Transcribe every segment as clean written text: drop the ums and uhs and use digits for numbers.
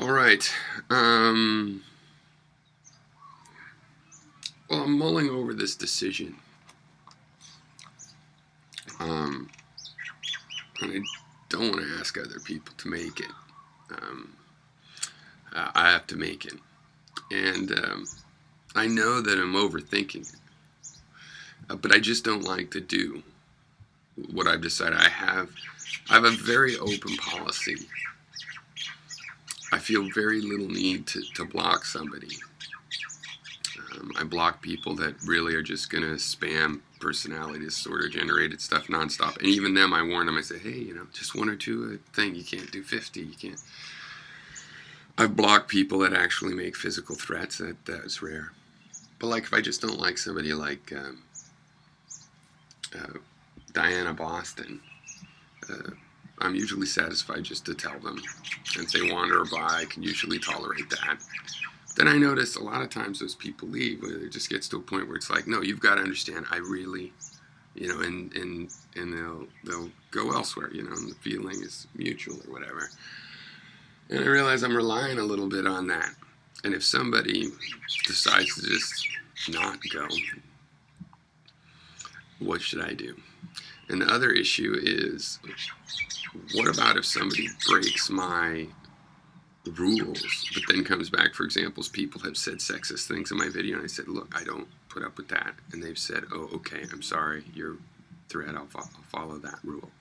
All right. Well, I'm mulling over this decision. And I don't want to ask other people to make it. I have to make it. And I know that I'm overthinking it. But I just don't like to do what I've decided. I have a very open policy. I feel very little need to block somebody. I block people that really are just going to spam personality disorder generated stuff nonstop. And even them, I warn them. I say, hey, just one or two thing. You can't do 50. You can't. I've blocked people that actually make physical threats. That's rare. But like if I just don't like somebody like Diana Boston, I'm usually satisfied just to tell them. And if they wander by, I can usually tolerate that. Then I notice a lot of times those people leave. It just gets to a point where it's like, no, you've got to understand, I really, and they'll go elsewhere, and the feeling is mutual or whatever. And I realize I'm relying a little bit on that. And if somebody decides to just not go, what should I do? And the other issue is, what about if somebody breaks my rules, but then comes back, for example, people have said sexist things in my video, and I said, look, I don't put up with that. And they've said, oh, okay, I'm sorry, your threat, I'll follow that rule.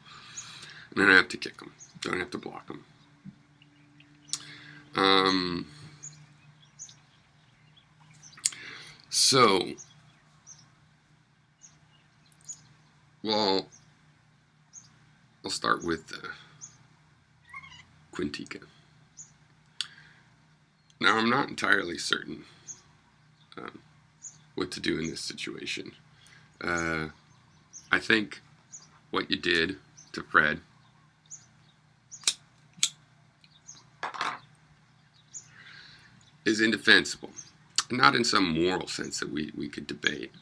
And then I have to kick them. Don't have to block them. Well, I'll start with Quintica. Now, I'm not entirely certain what to do in this situation. I think what you did to Fred is indefensible. Not in some moral sense that we could debate,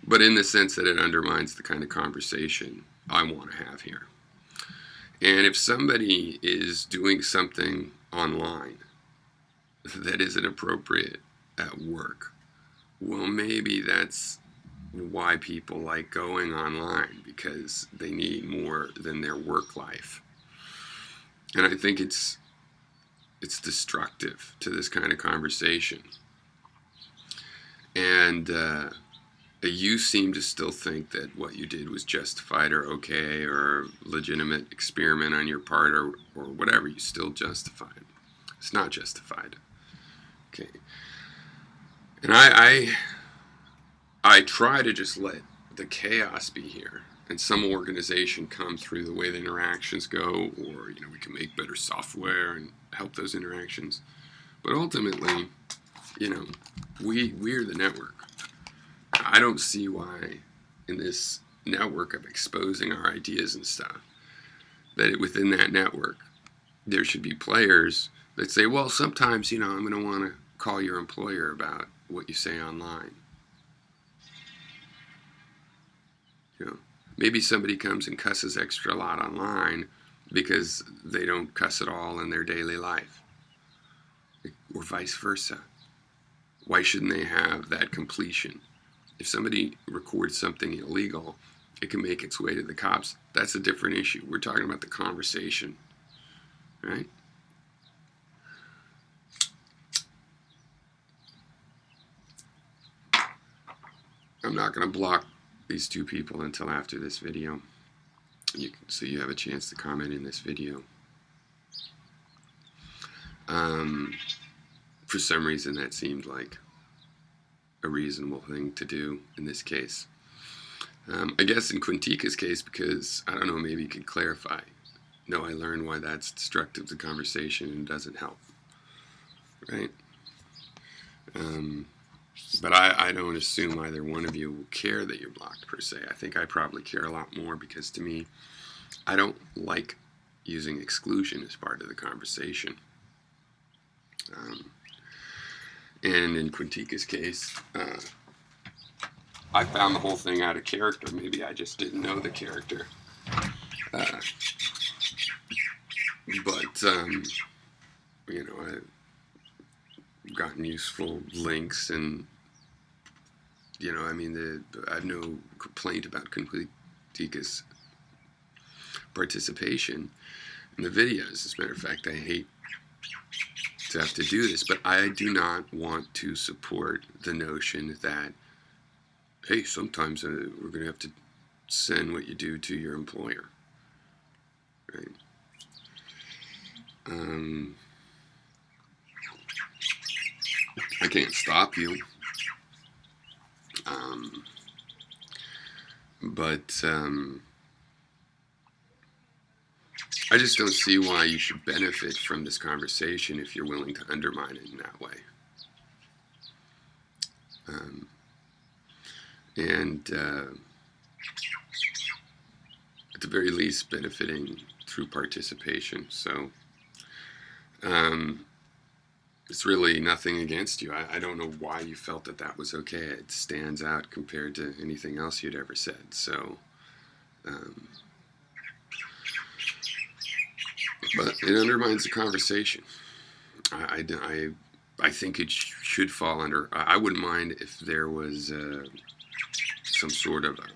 but in the sense that it undermines the kind of conversation I want to have here. And if somebody is doing something online that isn't appropriate at work, well, maybe that's why people like going online, because they need more than their work life. And I think it's destructive to this kind of conversation. And you seem to still think that what you did was justified or okay or legitimate experiment on your part or whatever. You still justify it. It's not justified. Okay. And I try to just let the chaos be here and some organization come through the way the interactions go, or we can make better software and help those interactions. But ultimately, we're the network. I don't see why in this network of exposing our ideas and stuff, that within that network there should be players that say, well, sometimes I'm going to want to call your employer about what you say online. Maybe somebody comes and cusses extra a lot online because they don't cuss at all in their daily life, or vice versa. Why shouldn't they have that completion? If somebody records something illegal, it can make its way to the cops. That's a different issue. We're talking about the conversation, right? I'm not going to block these two people until after this video, so you have a chance to comment in this video. For some reason, that seemed like a reasonable thing to do in this case. I guess in Quintica's case, because, I don't know, maybe you could clarify. No, I learned why that's destructive to conversation and doesn't help. Right? But I don't assume either one of you will care that you're blocked, per se. I think I probably care a lot more, because to me, I don't like using exclusion as part of the conversation. And in Quintica's case, I found the whole thing out of character. Maybe I just didn't know the character. But I've gotten useful links, and I have no complaint about Quintica's participation in the videos. As a matter of fact, I hate to have to do this, but I do not want to support the notion that, hey, sometimes we're going to have to send what you do to your employer, right? I can't stop you, but I just don't see why you should benefit from this conversation if you're willing to undermine it in that way. And at the very least, benefiting through participation. So it's really nothing against you. I don't know why you felt that that was okay. It stands out compared to anything else you'd ever said. So, but it undermines the conversation. I think it should fall under. I wouldn't mind if there was some sort of a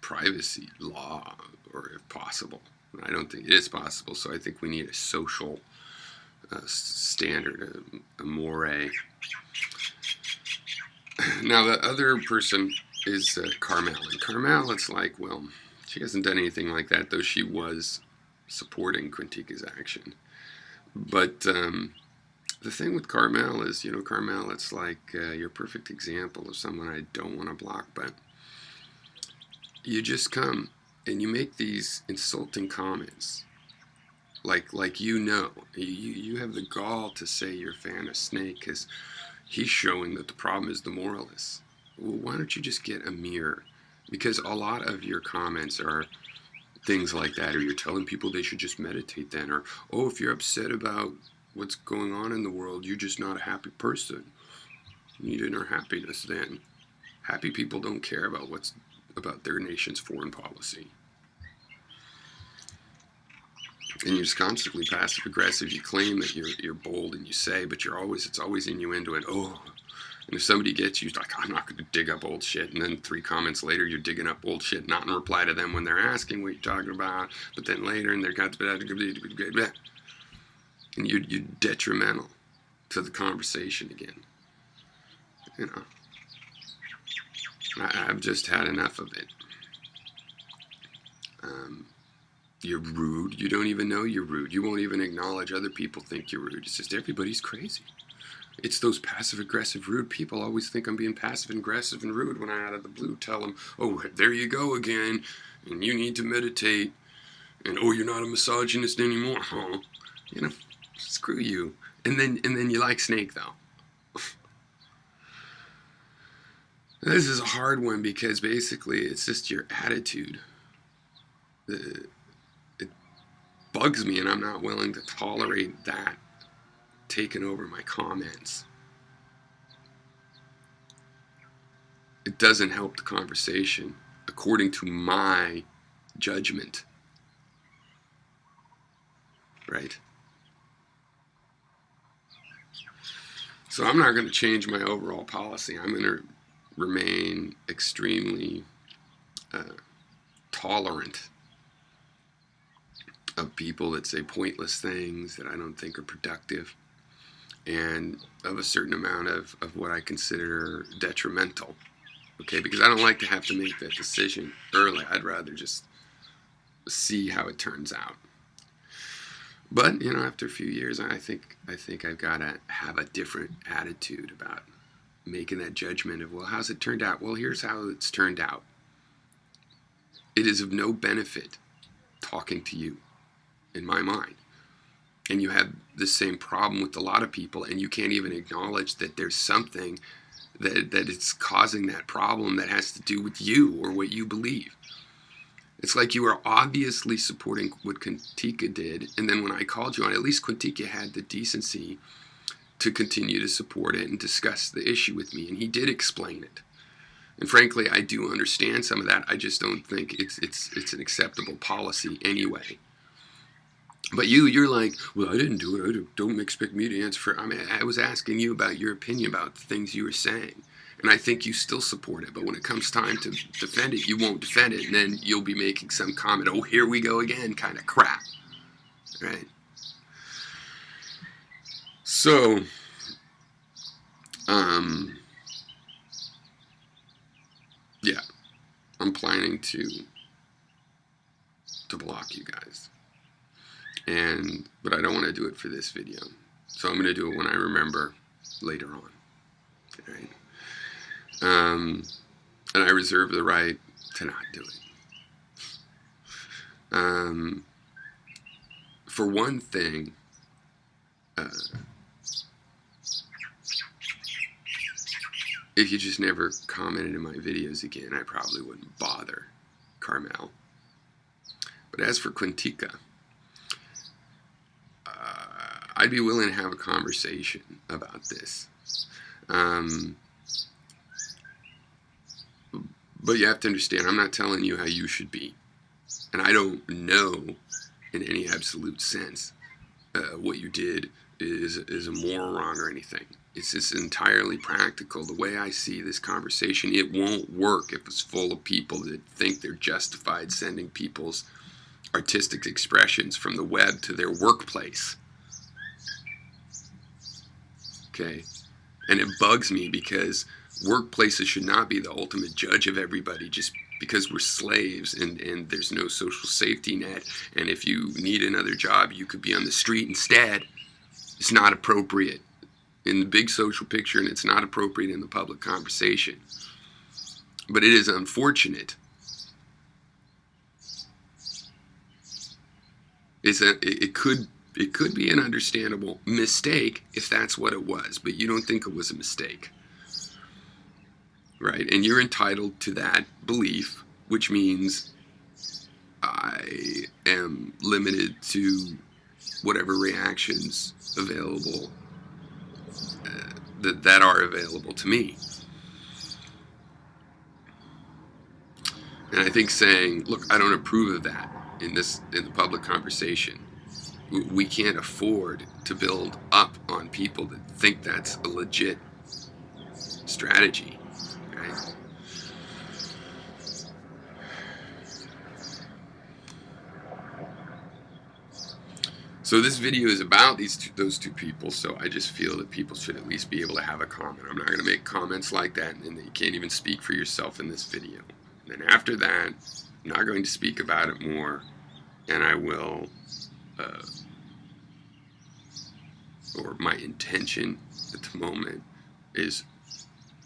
privacy law, or if possible. I don't think it is possible. So I think we need a social standard, a moray. Now the other person is Carmel. And Carmel, it's like, well, she hasn't done anything like that, though she was supporting Quintica's action. But the thing with Carmel is, Carmel, it's like you're a perfect example of someone I don't want to block, but you just come and you make these insulting comments. Like you have the gall to say you're a fan of Snake because he's showing that the problem is the moralists. Well, why don't you just get a mirror? Because a lot of your comments are things like that, or you're telling people they should just meditate then, or, oh, if you're upset about what's going on in the world, you're just not a happy person. You need inner happiness then. Happy people don't care about their nation's foreign policy. And you're just constantly passive aggressive. You claim that you're bold and you say, but it's always innuendo and oh. And if somebody gets you, it's like, I'm not going to dig up old shit. And then 3 comments later, you're digging up old shit, not in reply to them when they're asking what you're talking about. But then later, and they're got and you're detrimental to the conversation again. I've just had enough of it. You're rude. You don't even know you're rude. You won't even acknowledge other people think you're rude. It's just everybody's crazy. It's those passive-aggressive, rude people always think I'm being passive-aggressive and rude when I out of the blue tell them, oh, there you go again, and you need to meditate, and oh, you're not a misogynist anymore, huh? Screw you. And then you like Snake, though. This is a hard one because basically it's just your attitude. It bugs me, and I'm not willing to tolerate that taking over my comments. It doesn't help the conversation according to my judgment. Right? So I'm not going to change my overall policy. I'm going to remain extremely tolerant of people that say pointless things that I don't think are productive, and of a certain amount of what I consider detrimental. Okay, because I don't like to have to make that decision early. I'd rather just see how it turns out. But, after a few years, I think I've got to have a different attitude about making that judgment of, well, how's it turned out? Well, here's how it's turned out. It is of no benefit talking to you, in my mind. And you have the same problem with a lot of people, and you can't even acknowledge that there's something that it's causing that problem that has to do with you or what you believe. It's like you are obviously supporting what Qntkka did, and then when I called you on, at least Qntkka had the decency to continue to support it and discuss the issue with me, and he did explain it. And frankly, I do understand some of that. I just don't think it's an acceptable policy anyway. But you're like, well, I didn't do it. Don't expect me to answer for. I mean, I was asking you about your opinion about the things you were saying, and I think you still support it. But when it comes time to defend it, you won't defend it, and then you'll be making some comment. Oh, here we go again, kind of crap, right? So, yeah, I'm planning to block you guys. But I don't want to do it for this video. So I'm going to do it when I remember later on. Right? And I reserve the right to not do it. For one thing, if you just never commented in my videos again, I probably wouldn't bother, Carmel. But as for Quintica, I'd be willing to have a conversation about this. But you have to understand, I'm not telling you how you should be. And I don't know in any absolute sense what you did is immoral, wrong, or anything. It's just entirely practical. The way I see this conversation, it won't work if it's full of people that think they're justified sending people's artistic expressions from the web to their workplace. Okay? And it bugs me because workplaces should not be the ultimate judge of everybody just because we're slaves and there's no social safety net. And if you need another job, you could be on the street instead. It's not appropriate in the big social picture, and it's not appropriate in the public conversation. But it is unfortunate. It could be an understandable mistake if that's what it was, but you don't think it was a mistake, right? And you're entitled to that belief, which means I am limited to whatever reactions available that are available to me. And I think saying, look, I don't approve of that in the public conversation. We can't afford to build up on people that think that's a legit strategy, right? So this video is about those two people, so I just feel that people should at least be able to have a comment. I'm not going to make comments like that, and you can't even speak for yourself in this video. And then after that, I'm not going to speak about it more, and I will, or my intention at the moment is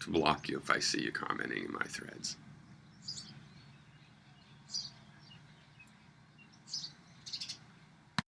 to block you if I see you commenting in my threads.